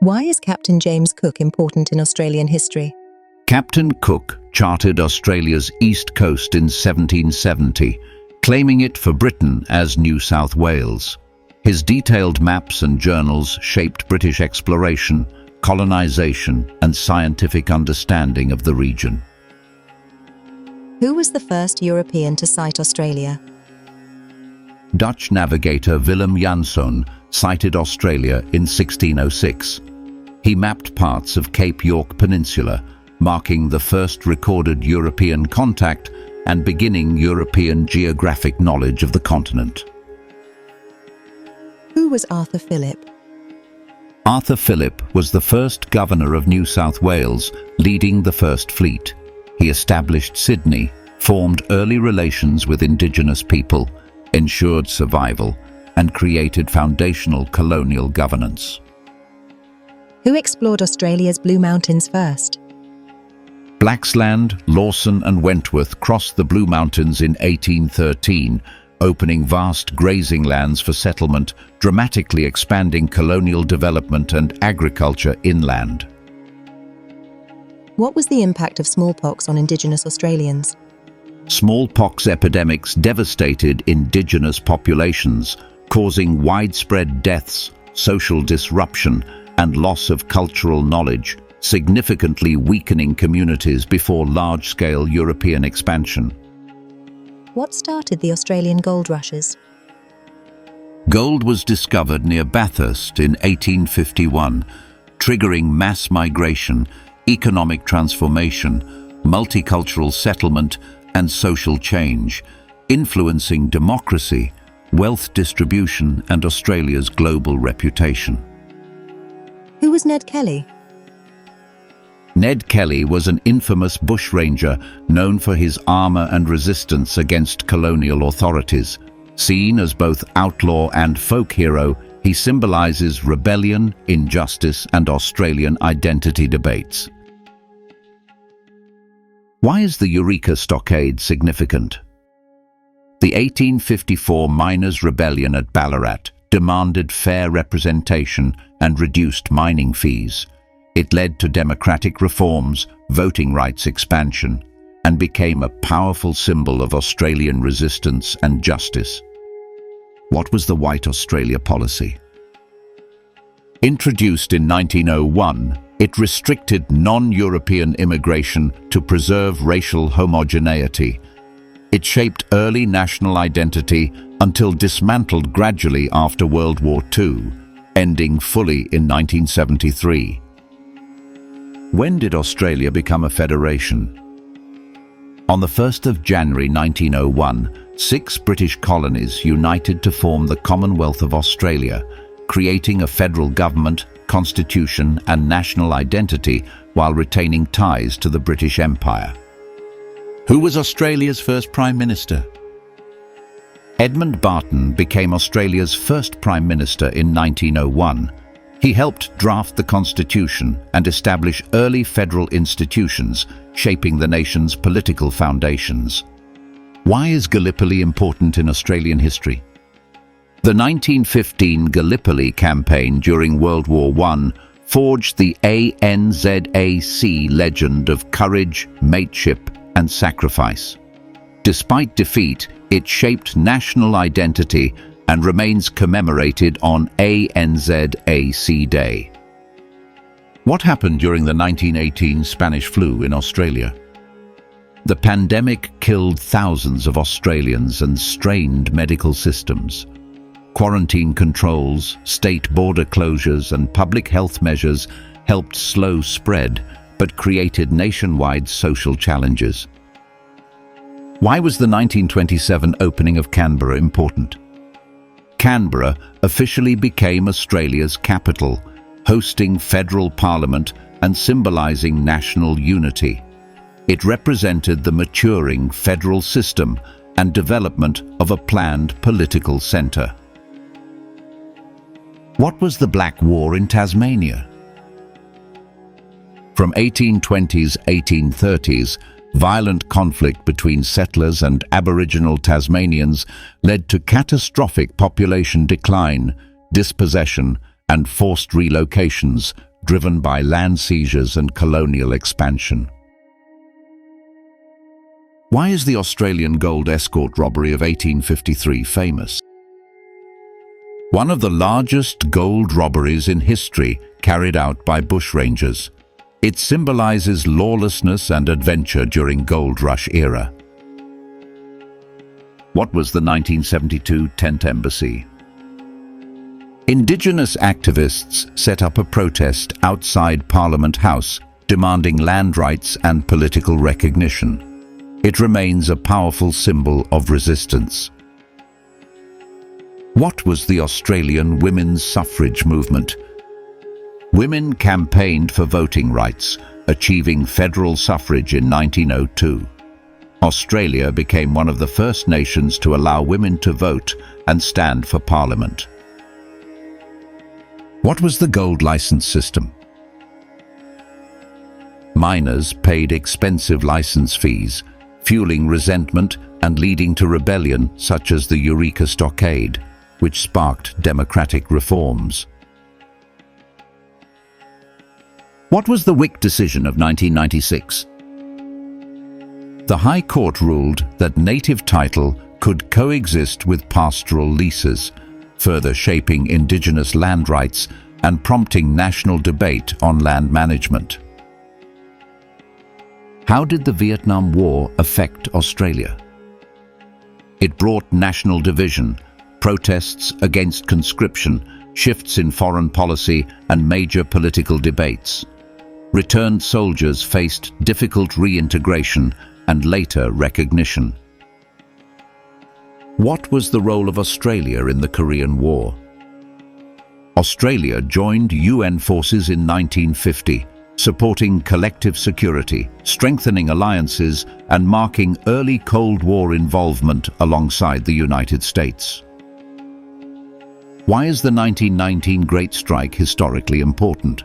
Why is Captain James Cook important in Australian history? Captain Cook charted Australia's east coast in 1770, claiming it for Britain as New South Wales. His detailed maps and journals shaped British exploration, colonisation, and scientific understanding of the region. Who was the first European to sight Australia? Dutch navigator Willem Janszoon sighted Australia in 1606. He mapped parts of Cape York Peninsula, marking the first recorded European contact and beginning European geographic knowledge of the continent. Who was Arthur Phillip? Arthur Phillip was the first governor of New South Wales, leading the First Fleet. He established Sydney, formed early relations with Indigenous people, ensured survival, and created foundational colonial governance. Who explored Australia's Blue Mountains first? Blaxland, Lawson and Wentworth crossed the Blue Mountains in 1813, opening vast grazing lands for settlement, dramatically expanding colonial development and agriculture inland. What was the impact of smallpox on Indigenous Australians? Smallpox epidemics devastated Indigenous populations, causing widespread deaths, social disruption, and loss of cultural knowledge, significantly weakening communities before large-scale European expansion. What started the Australian gold rushes? Gold was discovered near Bathurst in 1851, triggering mass migration, economic transformation, multicultural settlement, and social change, influencing democracy, wealth distribution, and Australia's global reputation. Who was Ned Kelly? Ned Kelly was an infamous bushranger known for his armor and resistance against colonial authorities. Seen as both outlaw and folk hero, he symbolizes rebellion, injustice, and Australian identity debates. Why is the Eureka Stockade significant? The 1854 miners' rebellion at Ballarat demanded fair representation and reduced mining fees. It led to democratic reforms, voting rights expansion, and became a powerful symbol of Australian resistance and justice. What was the White Australia policy? Introduced in 1901, it restricted non-European immigration to preserve racial homogeneity. It shaped early national identity until dismantled gradually after World War II, ending fully in 1973. When did Australia become a federation? On the 1st of January 1901, 6 British colonies united to form the Commonwealth of Australia, creating a federal government, constitution and national identity while retaining ties to the British Empire. Who was Australia's first Prime Minister? Edmund Barton became Australia's first Prime Minister in 1901. He helped draft the Constitution and establish early federal institutions, shaping the nation's political foundations. Why is Gallipoli important in Australian history? The 1915 Gallipoli campaign during World War I forged the Anzac legend of courage, mateship, and sacrifice. Despite defeat, it shaped national identity and remains commemorated on Anzac Day. What happened during the 1918 Spanish flu in Australia? The pandemic killed thousands of Australians and strained medical systems. Quarantine controls, state border closures, and public health measures helped slow spread, but created nationwide social challenges. Why was the 1927 opening of Canberra important? Canberra officially became Australia's capital, hosting federal parliament and symbolising national unity. It represented the maturing federal system and development of a planned political centre. What was the Black War in Tasmania? From 1820s, 1830s, violent conflict between settlers and Aboriginal Tasmanians led to catastrophic population decline, dispossession, and forced relocations, driven by land seizures and colonial expansion. Why is the Australian gold escort robbery of 1853 famous? One of the largest gold robberies in history carried out by bushrangers. It symbolizes lawlessness and adventure during Gold Rush era. What was the 1972 tent embassy? Indigenous activists set up a protest outside Parliament House demanding land rights and political recognition. It remains a powerful symbol of resistance. What was the Australian women's suffrage movement? Women campaigned for voting rights, achieving federal suffrage in 1902. Australia became one of the first nations to allow women to vote and stand for parliament. What was the gold license system? Miners paid expensive license fees, fueling resentment and leading to rebellion such as the Eureka Stockade, which sparked democratic reforms. What was the Wick decision of 1996? The High Court ruled that native title could coexist with pastoral leases, further shaping Indigenous land rights and prompting national debate on land management. How did the Vietnam War affect Australia? It brought national division, protests against conscription, shifts in foreign policy, and major political debates. Returned soldiers faced difficult reintegration and later recognition. What was the role of Australia in the Korean War? Australia joined UN forces in 1950, supporting collective security, strengthening alliances, and marking early Cold War involvement alongside the United States. Why is the 1919 Great Strike historically important?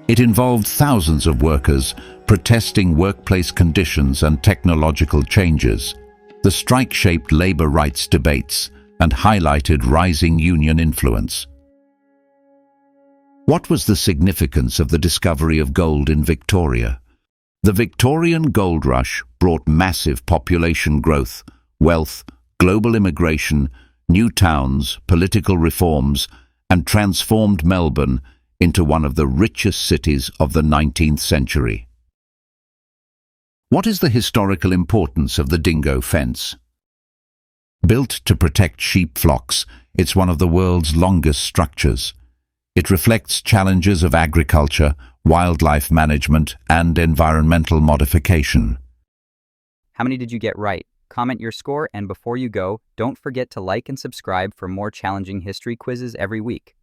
It involved thousands of workers protesting workplace conditions and technological changes. The strike shaped labor rights debates and highlighted rising union influence. What was the significance of the discovery of gold in Victoria? The Victorian gold rush brought massive population growth, wealth, global immigration, new towns, political reforms, and transformed Melbourne into one of the richest cities of the 19th century. What is the historical importance of the dingo fence? Built to protect sheep flocks, it's one of the world's longest structures. It reflects challenges of agriculture, wildlife management, and environmental modification. How many did you get right? Comment your score, and before you go, don't forget to like and subscribe for more challenging history quizzes every week.